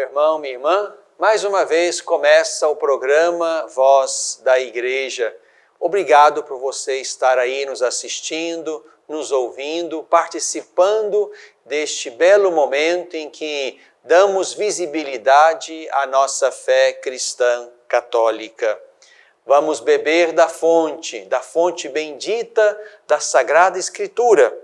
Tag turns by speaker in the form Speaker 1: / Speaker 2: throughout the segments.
Speaker 1: irmão, minha irmã. Mais uma vez começa o programa Voz da Igreja. Obrigado por você estar aí nos assistindo, nos ouvindo, participando deste belo momento em que damos visibilidade à nossa fé cristã católica. Vamos beber da fonte bendita da Sagrada Escritura,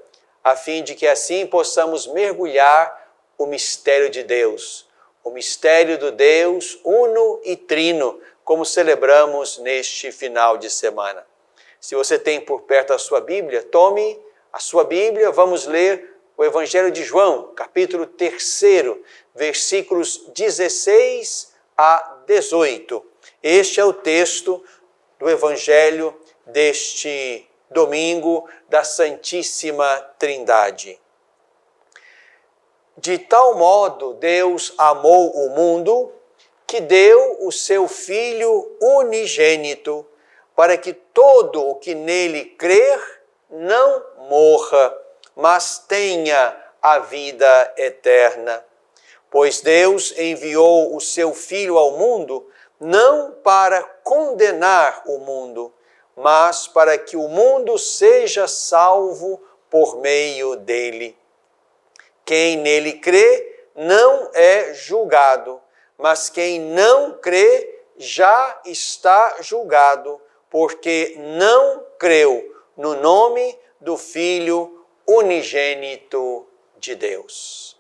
Speaker 1: a fim de que assim possamos mergulhar o mistério de Deus, o mistério do Deus uno e trino, como celebramos neste final de semana. Se você tem por perto a sua Bíblia, tome a sua Bíblia, vamos ler o Evangelho de João, capítulo 3, versículos 16 a 18. Este é o texto do Evangelho deste domingo da Santíssima Trindade. De tal modo Deus amou o mundo que deu o seu Filho unigênito, para que todo o que nele crer não morra, mas tenha a vida eterna. Pois Deus enviou o seu Filho ao mundo não para condenar o mundo, mas para que o mundo seja salvo por meio dele. Quem nele crê não é julgado, mas quem não crê já está julgado, porque não creu no nome do Filho unigênito de Deus.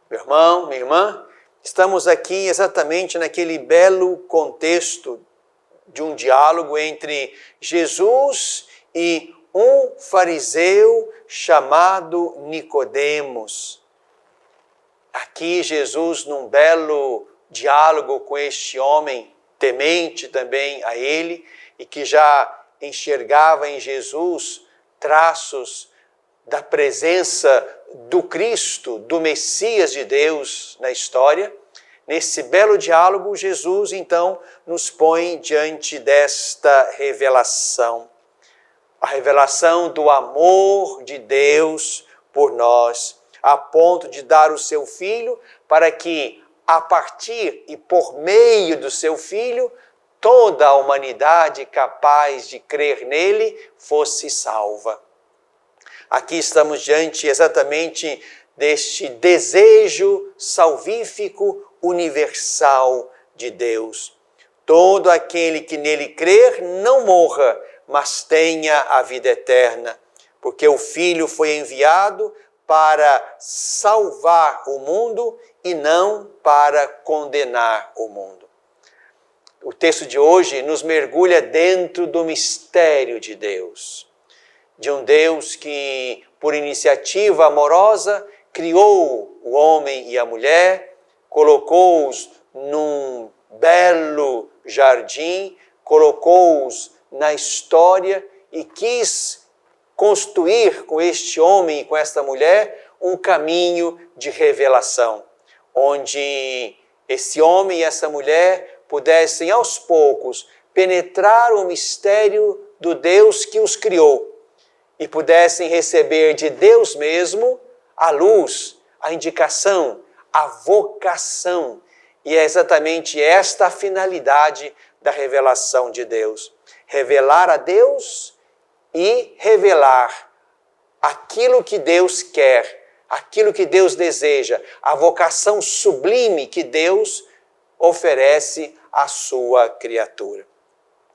Speaker 1: Meu irmão, minha irmã, estamos aqui exatamente naquele belo contexto de um diálogo entre Jesus e um fariseu chamado Nicodemos. Aqui Jesus, num belo diálogo com este homem, temente também a ele, e que já enxergava em Jesus traços da presença do Cristo, do Messias de Deus na história. Nesse belo diálogo, Jesus então nos põe diante desta revelação. A revelação do amor de Deus por nós, a ponto de dar o seu Filho para que, a partir e por meio do seu Filho, toda a humanidade capaz de crer nele fosse salva. Aqui estamos diante exatamente deste desejo salvífico universal de Deus. Todo aquele que nele crer não morra, mas tenha a vida eterna, porque o Filho foi enviado para salvar o mundo e não para condenar o mundo. O texto de hoje nos mergulha dentro do mistério de Deus, de um Deus que, por iniciativa amorosa, criou o homem e a mulher, colocou-os num belo jardim, colocou-os na história e quis construir com este homem e com esta mulher um caminho de revelação, onde esse homem e essa mulher pudessem aos poucos penetrar o mistério do Deus que os criou e pudessem receber de Deus mesmo a luz, a indicação, a vocação. E é exatamente esta a finalidade da revelação de Deus. Revelar a Deus e revelar aquilo que Deus quer, aquilo que Deus deseja, a vocação sublime que Deus oferece à sua criatura.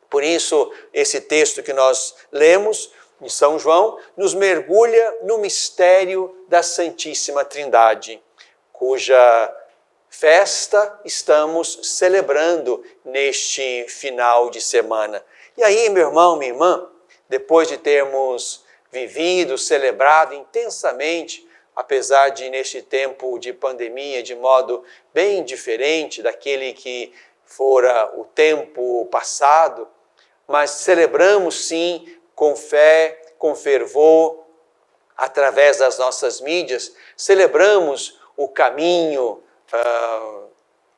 Speaker 1: Por isso, esse texto que nós lemos em São João nos mergulha no mistério da Santíssima Trindade, cuja festa estamos celebrando neste final de semana. E aí, meu irmão, minha irmã, depois de termos vivido, celebrado intensamente, apesar de neste tempo de pandemia, de modo bem diferente daquele que fora o tempo passado, mas celebramos sim com fé, com fervor, através das nossas mídias, celebramos o caminho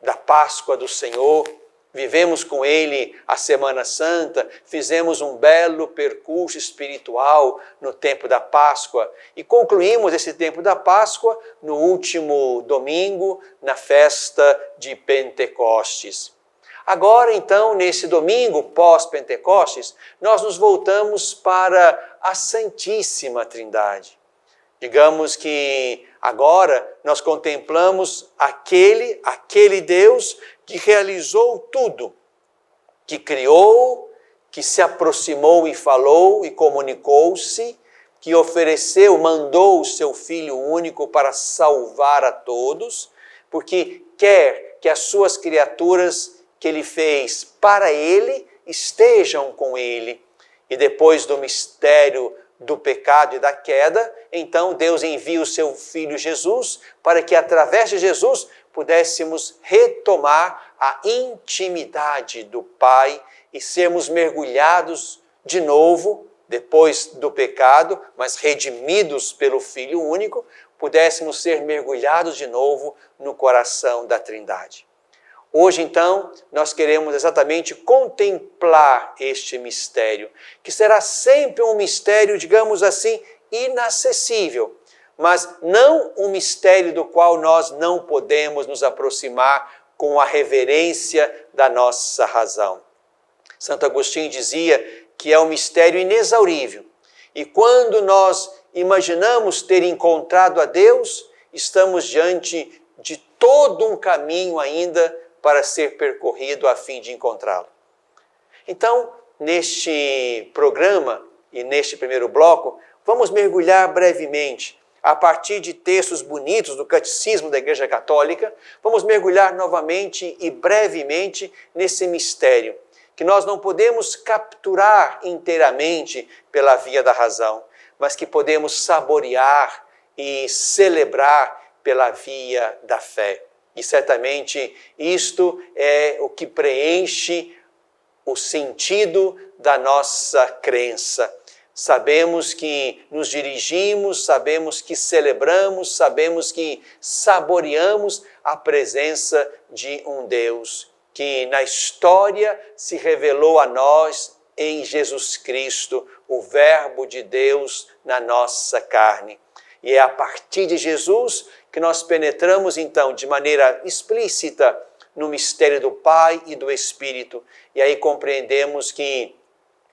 Speaker 1: da Páscoa do Senhor, vivemos com Ele a Semana Santa, fizemos um belo percurso espiritual no tempo da Páscoa e concluímos esse tempo da Páscoa no último domingo, na festa de Pentecostes. Agora, então, nesse domingo pós-Pentecostes, nós nos voltamos para a Santíssima Trindade. Digamos que agora nós contemplamos aquele Deus que realizou tudo, que criou, que se aproximou e falou e comunicou-se, que ofereceu, mandou o seu Filho único para salvar a todos, porque quer que as suas criaturas que Ele fez para Ele estejam com Ele. E depois do mistério do pecado e da queda, então Deus envia o seu Filho Jesus para que através de Jesus pudéssemos retomar a intimidade do Pai e sermos mergulhados de novo, depois do pecado, mas redimidos pelo Filho único, pudéssemos ser mergulhados de novo no coração da Trindade. Hoje, então, nós queremos exatamente contemplar este mistério, que será sempre um mistério, digamos assim, inacessível, mas não um mistério do qual nós não podemos nos aproximar com a reverência da nossa razão. Santo Agostinho dizia que é um mistério inexaurível, e quando nós imaginamos ter encontrado a Deus, estamos diante de todo um caminho ainda para ser percorrido a fim de encontrá-lo. Então, neste programa e neste primeiro bloco, vamos mergulhar brevemente, a partir de textos bonitos do Catecismo da Igreja Católica, vamos mergulhar novamente e brevemente nesse mistério, que nós não podemos capturar inteiramente pela via da razão, mas que podemos saborear e celebrar pela via da fé. E certamente isto é o que preenche o sentido da nossa crença. Sabemos que nos dirigimos, sabemos que celebramos, sabemos que saboreamos a presença de um Deus que na história se revelou a nós em Jesus Cristo, o Verbo de Deus na nossa carne. E é a partir de Jesus que nós penetramos, então, de maneira explícita no mistério do Pai e do Espírito. E aí compreendemos que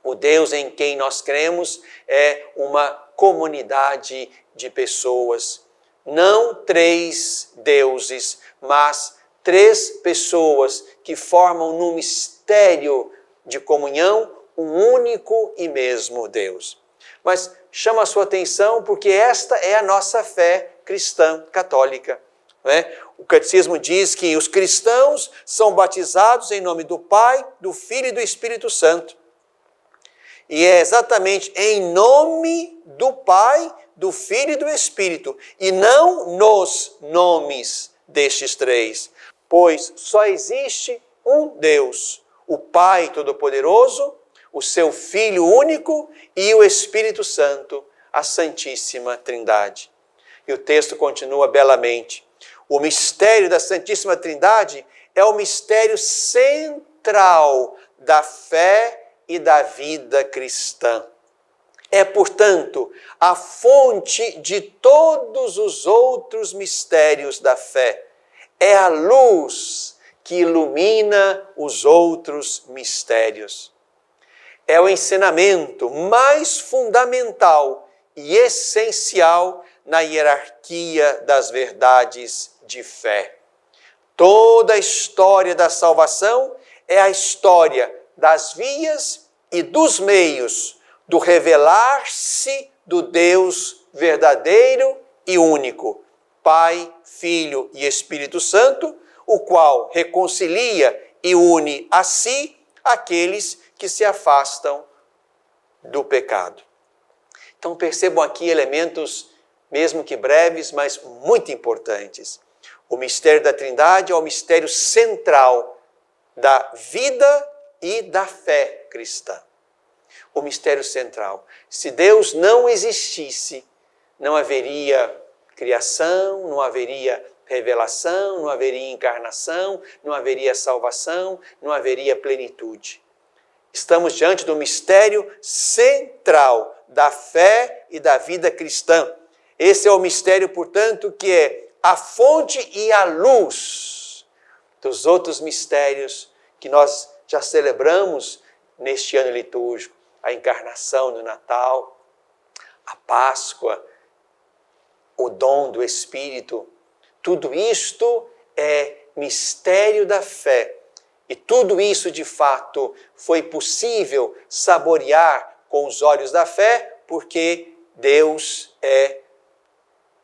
Speaker 1: o Deus em quem nós cremos é uma comunidade de pessoas. Não 3 deuses, mas 3 pessoas que formam no mistério de comunhão um único e mesmo Deus. Mas chama a sua atenção porque esta é a nossa fé cristã católica. Não é? O Catecismo diz que os cristãos são batizados em nome do Pai, do Filho e do Espírito Santo. E é exatamente em nome do Pai, do Filho e do Espírito, e não nos nomes destes 3, pois só existe um Deus, o Pai Todo-Poderoso, o seu Filho único e o Espírito Santo, a Santíssima Trindade. E o texto continua belamente. O mistério da Santíssima Trindade é o mistério central da fé e da vida cristã. É, portanto, a fonte de todos os outros mistérios da fé. É a luz que ilumina os outros mistérios. É o ensinamento mais fundamental e essencial na hierarquia das verdades de fé. Toda a história da salvação é a história das vias e dos meios do revelar-se do Deus verdadeiro e único, Pai, Filho e Espírito Santo, o qual reconcilia e une a si aqueles que se afastam do pecado. Então percebam aqui elementos, mesmo que breves, mas muito importantes. O mistério da Trindade é o mistério central da vida e da fé cristã. O mistério central. Se Deus não existisse, não haveria criação, não haveria revelação, não haveria encarnação, não haveria salvação, não haveria plenitude. Estamos diante do mistério central da fé e da vida cristã. Esse é o mistério, portanto, que é a fonte e a luz dos outros mistérios que nós já celebramos neste ano litúrgico. A encarnação do Natal, a Páscoa, o dom do Espírito. Tudo isto é mistério da fé. E tudo isso, de fato, foi possível saborear com os olhos da fé, porque Deus é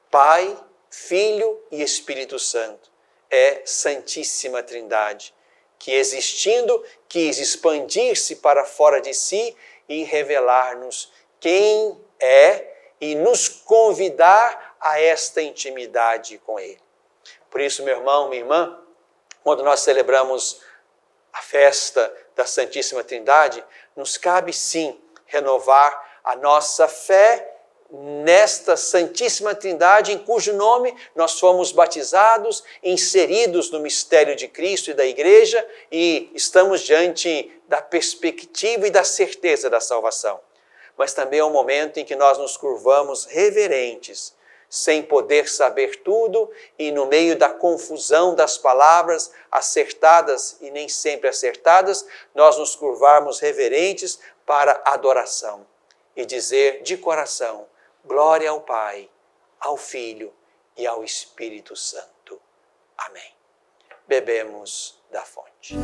Speaker 1: Pai, Filho e Espírito Santo. É Santíssima Trindade, que existindo, quis expandir-se para fora de si e revelar-nos quem é e nos convidar a esta intimidade com Ele. Por isso, meu irmão, minha irmã, quando nós celebramos a festa da Santíssima Trindade, nos cabe sim renovar a nossa fé nesta Santíssima Trindade, em cujo nome nós fomos batizados, inseridos no mistério de Cristo e da Igreja, e estamos diante da perspectiva e da certeza da salvação. Mas também é um momento em que nós nos curvamos reverentes, sem poder saber tudo, e no meio da confusão das palavras acertadas e nem sempre acertadas, nós nos curvarmos reverentes para a adoração e dizer de coração: glória ao Pai, ao Filho e ao Espírito Santo. Amém. Bebemos da fonte.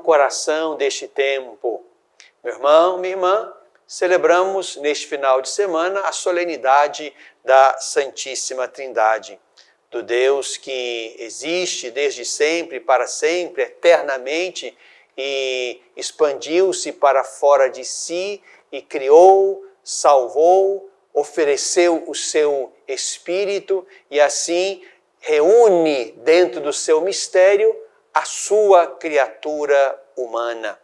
Speaker 1: Coração deste tempo. Meu irmão, minha irmã, celebramos neste final de semana a solenidade da Santíssima Trindade, do Deus que existe desde sempre, para sempre, eternamente, e expandiu-se para fora de si e criou, salvou, ofereceu o seu Espírito e assim reúne dentro do seu mistério a sua criatura humana.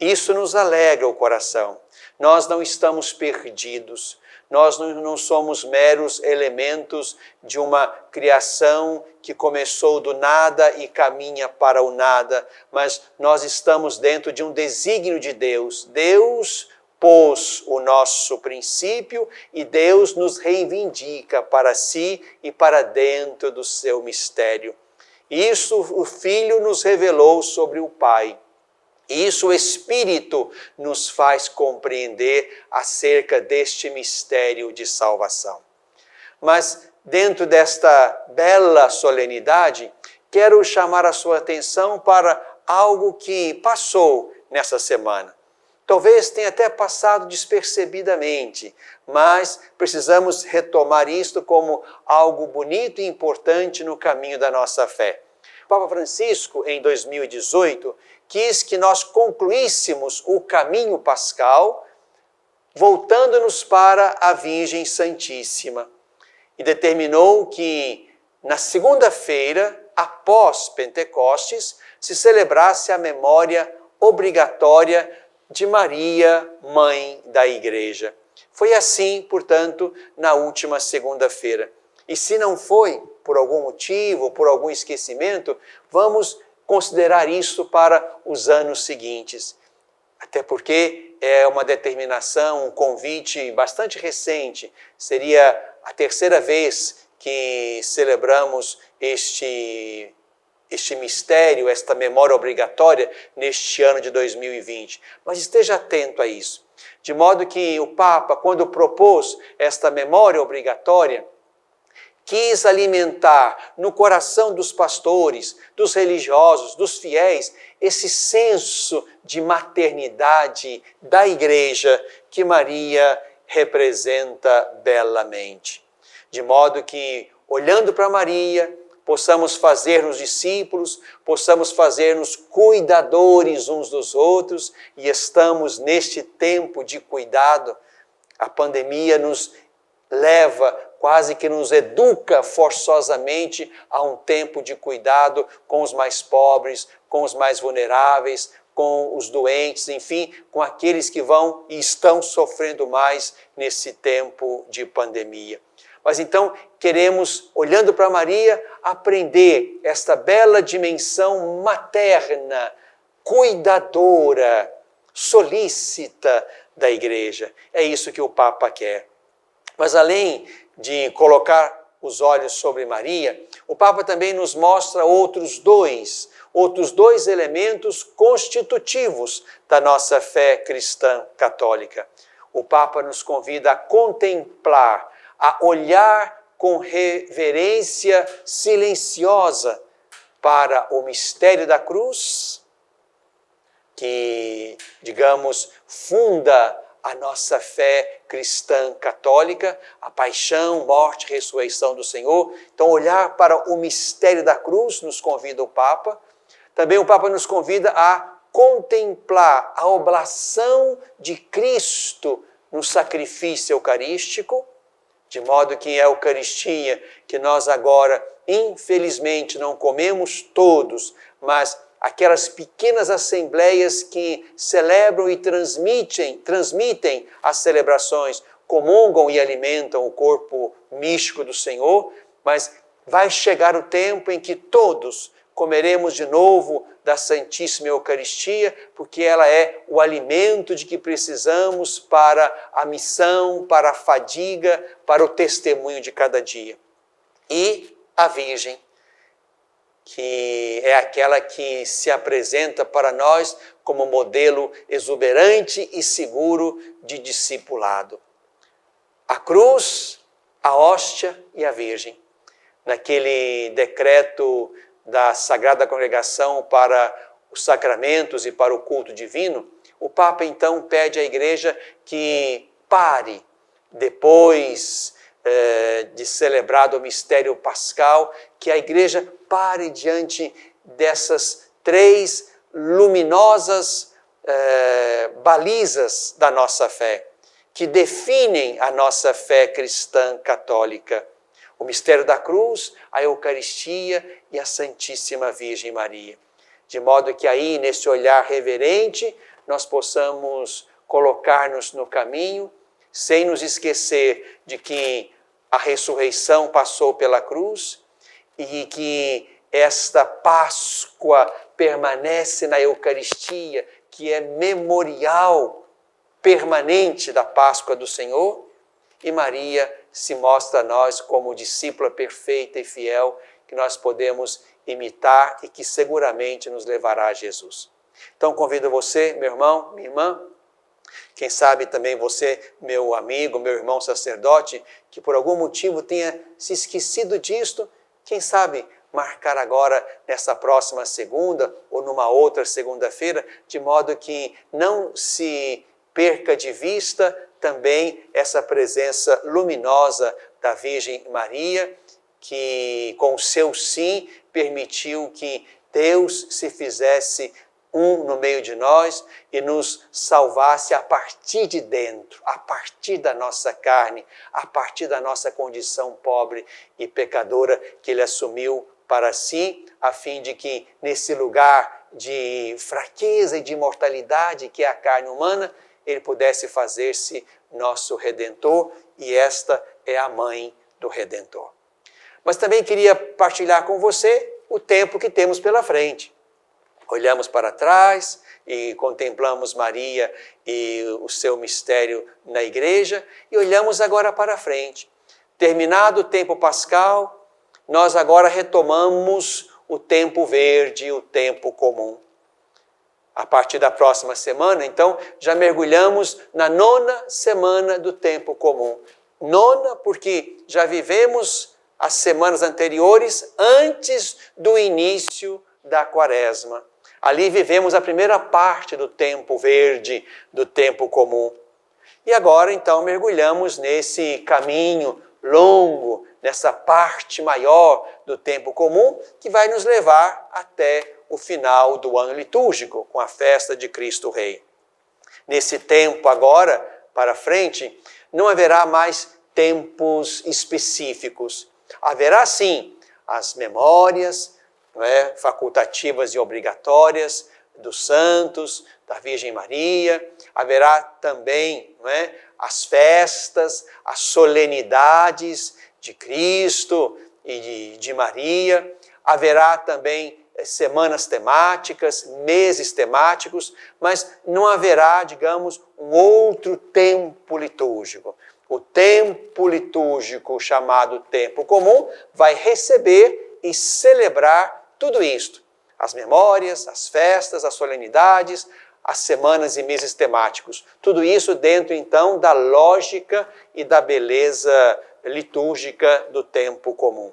Speaker 1: Isso nos alegra o coração. Nós não estamos perdidos. Nós não somos meros elementos de uma criação que começou do nada e caminha para o nada, mas nós estamos dentro de um desígnio de Deus. Deus pôs o nosso princípio e Deus nos reivindica para si e para dentro do seu mistério. Isso o Filho nos revelou sobre o Pai. Isso o Espírito nos faz compreender acerca deste mistério de salvação. Mas dentro desta bela solenidade, quero chamar a sua atenção para algo que passou nessa semana. Talvez tenha até passado despercebidamente, mas precisamos retomar isto como algo bonito e importante no caminho da nossa fé. O Papa Francisco, em 2018, quis que nós concluíssemos o caminho pascal, voltando-nos para a Virgem Santíssima. E determinou que, na segunda-feira, após Pentecostes, se celebrasse a memória obrigatória de Maria, Mãe da Igreja. Foi assim, portanto, na última segunda-feira. E se não foi, por algum motivo, por algum esquecimento, vamos considerar isso para os anos seguintes. Até porque é uma determinação, um convite bastante recente. Seria a terceira vez que celebramos este mistério, esta memória obrigatória neste ano de 2020. Mas esteja atento a isso. De modo que o Papa, quando propôs esta memória obrigatória, quis alimentar no coração dos pastores, dos religiosos, dos fiéis, esse senso de maternidade da Igreja que Maria representa belamente. De modo que, olhando para Maria, possamos fazer-nos discípulos, possamos fazer-nos cuidadores uns dos outros, e estamos neste tempo de cuidado. A pandemia nos leva, quase que nos educa forçosamente a um tempo de cuidado com os mais pobres, com os mais vulneráveis, com os doentes, enfim, com aqueles que vão e estão sofrendo mais nesse tempo de pandemia. Mas então queremos, olhando para Maria, aprender esta bela dimensão materna, cuidadora, solícita da Igreja. É isso que o Papa quer. Mas além de colocar os olhos sobre Maria, o Papa também nos mostra outros dois elementos constitutivos da nossa fé cristã católica. O Papa nos convida a contemplar, a olhar com reverência silenciosa para o mistério da cruz, que, digamos, funda a nossa fé cristã católica, a paixão, morte e ressurreição do Senhor. Então, olhar para o mistério da cruz nos convida o Papa. Também o Papa nos convida a contemplar a oblação de Cristo no sacrifício eucarístico, de modo que é a Eucaristia que nós agora, infelizmente, não comemos todos, mas aquelas pequenas assembleias que celebram e transmitem as celebrações, comungam e alimentam o corpo místico do Senhor, mas vai chegar o tempo em que todos comeremos de novo da Santíssima Eucaristia, porque ela é o alimento de que precisamos para a missão, para a fadiga, para o testemunho de cada dia. E a Virgem, que é aquela que se apresenta para nós como modelo exuberante e seguro de discipulado. A cruz, a hóstia e a Virgem. Naquele decreto da Sagrada Congregação para os sacramentos e para o culto divino, o Papa então pede à Igreja que pare, depois de celebrado o mistério pascal, que a Igreja pare diante dessas três luminosas balizas da nossa fé, que definem a nossa fé cristã católica. O mistério da cruz, a Eucaristia e a Santíssima Virgem Maria. de modo que aí, nesse olhar reverente, nós possamos colocar-nos no caminho, sem nos esquecer de que a ressurreição passou pela cruz e que esta Páscoa permanece na Eucaristia, que é memorial permanente da Páscoa do Senhor, e Maria se mostra a nós como discípula perfeita e fiel, que nós podemos imitar e que seguramente nos levará a Jesus. Então convido você, meu irmão, minha irmã, quem sabe também você, meu amigo, meu irmão sacerdote, que por algum motivo tenha se esquecido disto, quem sabe marcar agora nessa próxima segunda ou numa outra segunda-feira, de modo que não se perca de vista também essa presença luminosa da Virgem Maria, que com o seu sim permitiu que Deus se fizesse um no meio de nós e nos salvasse a partir de dentro, a partir da nossa carne, a partir da nossa condição pobre e pecadora que Ele assumiu para si, a fim de que nesse lugar de fraqueza e de mortalidade que é a carne humana, Ele pudesse fazer-se nosso Redentor, e esta é a mãe do Redentor. Mas também queria partilhar com você o tempo que temos pela frente. Olhamos para trás e contemplamos Maria e o seu mistério na igreja, e olhamos agora para frente. Terminado o tempo pascal, nós agora retomamos o tempo verde, o tempo comum. A partir da próxima semana, então, já mergulhamos na 9ª semana do tempo comum. 9ª porque já vivemos as semanas anteriores antes do início da Quaresma. Ali vivemos a primeira parte do tempo verde, do tempo comum. E agora, então, mergulhamos nesse caminho longo, nessa parte maior do tempo comum, que vai nos levar até o final do ano litúrgico, com a festa de Cristo Rei. Nesse tempo agora, para frente, não haverá mais tempos específicos. Haverá, sim, as memórias, facultativas e obrigatórias dos santos, da Virgem Maria. Haverá também as festas, as solenidades de Cristo e de Maria. Haverá também semanas temáticas, meses temáticos, mas não haverá, digamos, um outro tempo litúrgico. O tempo litúrgico chamado tempo comum vai receber e celebrar tudo isto. As memórias, as festas, as solenidades, as semanas e meses temáticos. Tudo isso dentro, então, da lógica e da beleza litúrgica do tempo comum.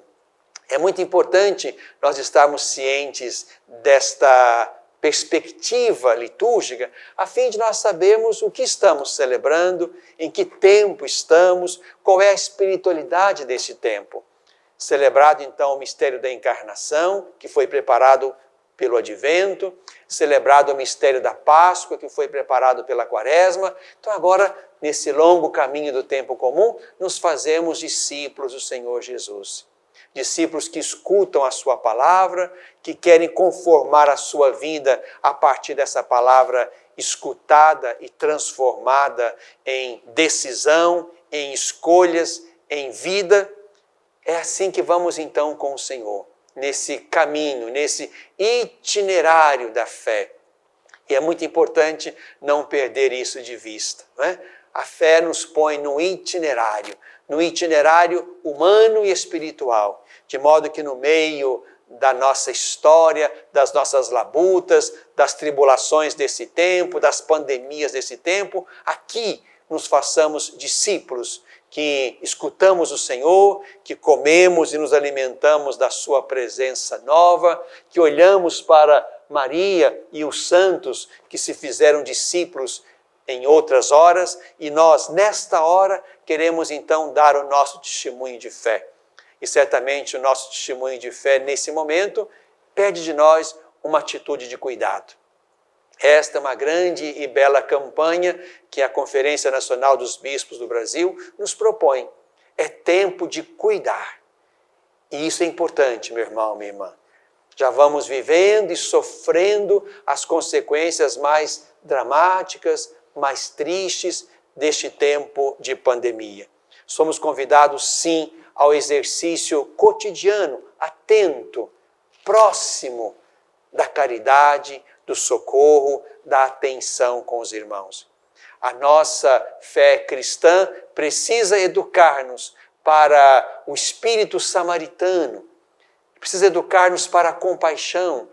Speaker 1: É muito importante nós estarmos cientes desta perspectiva litúrgica, a fim de nós sabermos o que estamos celebrando, em que tempo estamos, qual é a espiritualidade desse tempo. Celebrado, então, o mistério da encarnação, que foi preparado pelo Advento, celebrado o mistério da Páscoa, que foi preparado pela Quaresma. Então, agora, nesse longo caminho do tempo comum, nos fazemos discípulos do Senhor Jesus. Discípulos que escutam a sua palavra, que querem conformar a sua vida a partir dessa palavra escutada e transformada em decisão, em escolhas, em vida. É assim que vamos então com o Senhor, nesse caminho, nesse itinerário da fé. E é muito importante não perder isso de vista, não é? A fé nos põe no itinerário humano e espiritual, de modo que no meio da nossa história, das nossas labutas, das tribulações desse tempo, das pandemias desse tempo, aqui nos façamos discípulos, que escutamos o Senhor, que comemos e nos alimentamos da sua presença nova, que olhamos para Maria e os santos que se fizeram discípulos em outras horas, e nós, nesta hora, queremos então dar o nosso testemunho de fé. E certamente o nosso testemunho de fé, nesse momento, pede de nós uma atitude de cuidado. Esta é uma grande e bela campanha que a Conferência Nacional dos Bispos do Brasil nos propõe. É tempo de cuidar. E isso é importante, meu irmão, minha irmã. Já vamos vivendo e sofrendo as consequências mais dramáticas, mais tristes deste tempo de pandemia. Somos convidados, sim, ao exercício cotidiano, atento, próximo da caridade, do socorro, da atenção com os irmãos. A nossa fé cristã precisa educar-nos para o espírito samaritano, precisa educar-nos para a compaixão.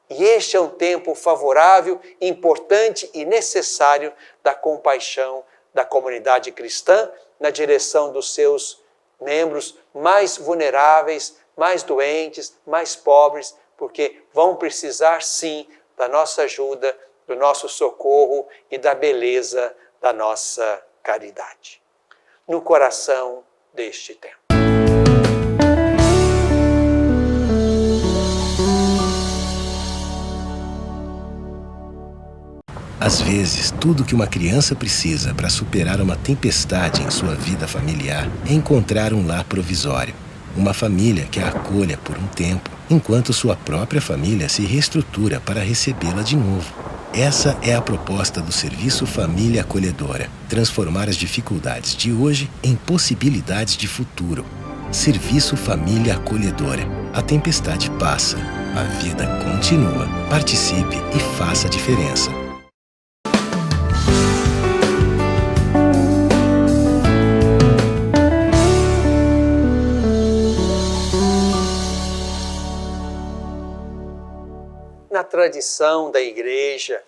Speaker 1: E este é um tempo favorável, importante e necessário da compaixão da comunidade cristã na direção dos seus membros mais vulneráveis, mais doentes, mais pobres, porque vão precisar sim da nossa ajuda, do nosso socorro e da beleza da nossa caridade. No coração deste tempo.
Speaker 2: Às vezes, tudo que uma criança precisa para superar uma tempestade em sua vida familiar é encontrar um lar provisório. Uma família que a acolha por um tempo, enquanto sua própria família se reestrutura para recebê-la de novo. Essa é a proposta do Serviço Família Acolhedora. Transformar as dificuldades de hoje em possibilidades de futuro. Serviço Família Acolhedora. A tempestade passa, a vida continua. Participe e faça a diferença.
Speaker 1: Na tradição da igreja,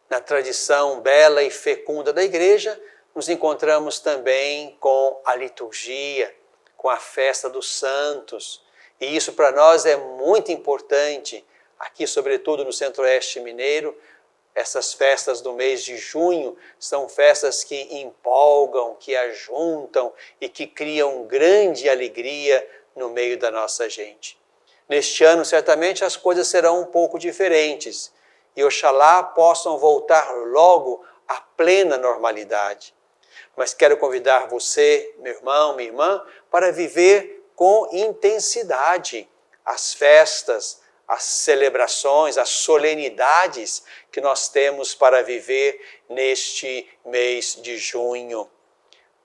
Speaker 1: na tradição bela e fecunda da igreja, nos encontramos também com a liturgia, com a festa dos santos. E isso para nós é muito importante, aqui sobretudo no Centro-Oeste mineiro. Essas festas do mês de junho são festas que empolgam, que ajuntam e que criam grande alegria no meio da nossa gente. Neste ano, certamente, as coisas serão um pouco diferentes e oxalá possam voltar logo à plena normalidade. Mas quero convidar você, meu irmão, minha irmã, para viver com intensidade as festas, as celebrações, as solenidades que nós temos para viver neste mês de junho.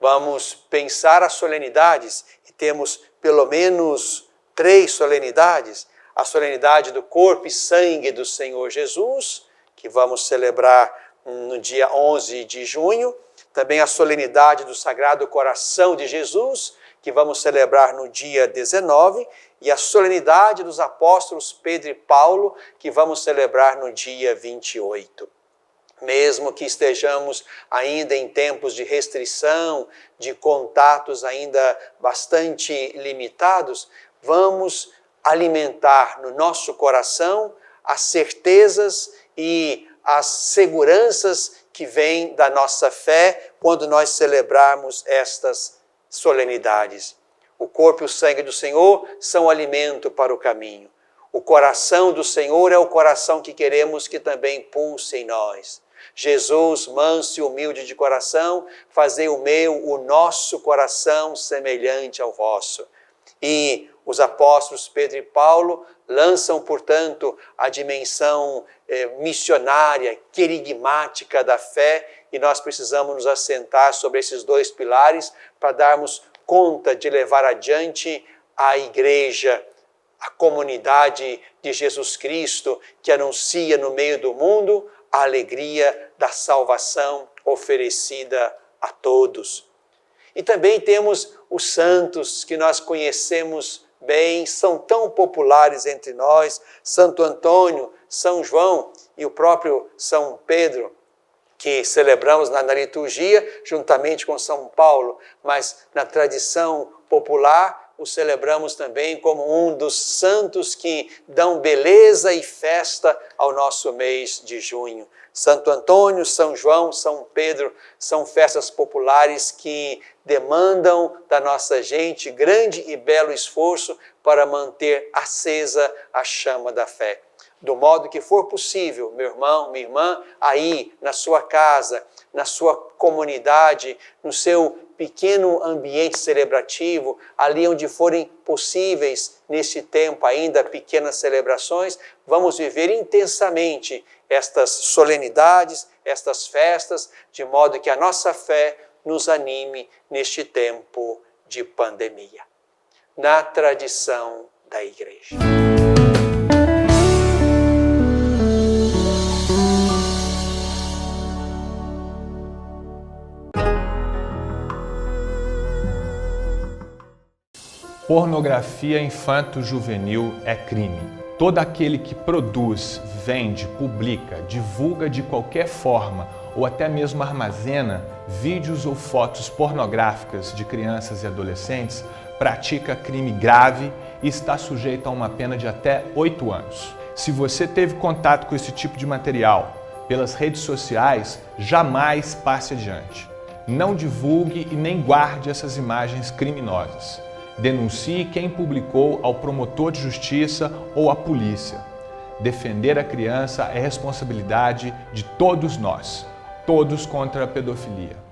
Speaker 1: Vamos pensar as solenidades e temos pelo menos 3 solenidades: a solenidade do corpo e sangue do Senhor Jesus, que vamos celebrar no dia 11 de junho, também a solenidade do Sagrado Coração de Jesus, que vamos celebrar no dia 19, e a solenidade dos apóstolos Pedro e Paulo, que vamos celebrar no dia 28. Mesmo que estejamos ainda em tempos de restrição, de contatos ainda bastante limitados, vamos alimentar no nosso coração as certezas e as seguranças que vêm da nossa fé quando nós celebrarmos estas solenidades. O corpo e o sangue do Senhor são alimento para o caminho. O coração do Senhor é o coração que queremos que também pulse em nós. Jesus, manso e humilde de coração, fazei o nosso coração semelhante ao vosso. E os apóstolos Pedro e Paulo lançam, portanto, a dimensão missionária, querigmática da fé, e nós precisamos nos assentar sobre esses 2 pilares para darmos conta de levar adiante a igreja, a comunidade de Jesus Cristo, que anuncia no meio do mundo a alegria da salvação oferecida a todos. E também temos os santos que nós conhecemos bem, são tão populares entre nós: Santo Antônio, São João e o próprio São Pedro, que celebramos na liturgia juntamente com São Paulo, mas na tradição popular o celebramos também como um dos santos que dão beleza e festa ao nosso mês de junho. Santo Antônio, São João, São Pedro são festas populares que demandam da nossa gente grande e belo esforço para manter acesa a chama da fé. do modo que for possível, meu irmão, minha irmã, aí na sua casa, na sua comunidade, no seu pequeno ambiente celebrativo, ali onde forem possíveis nesse tempo ainda pequenas celebrações, vamos viver intensamente estas solenidades, estas festas, de modo que a nossa fé nos anime neste tempo de pandemia, na tradição da Igreja.
Speaker 3: Pornografia infanto-juvenil é crime. Todo aquele que produz, vende, publica, divulga de qualquer forma ou até mesmo armazena vídeos ou fotos pornográficas de crianças e adolescentes pratica crime grave e está sujeito a uma pena de até 8 anos. Se você teve contato com esse tipo de material pelas redes sociais, jamais passe adiante. Não divulgue e nem guarde essas imagens criminosas. Denuncie quem publicou ao promotor de justiça ou à polícia. Defender a criança é responsabilidade de todos nós, todos contra a pedofilia.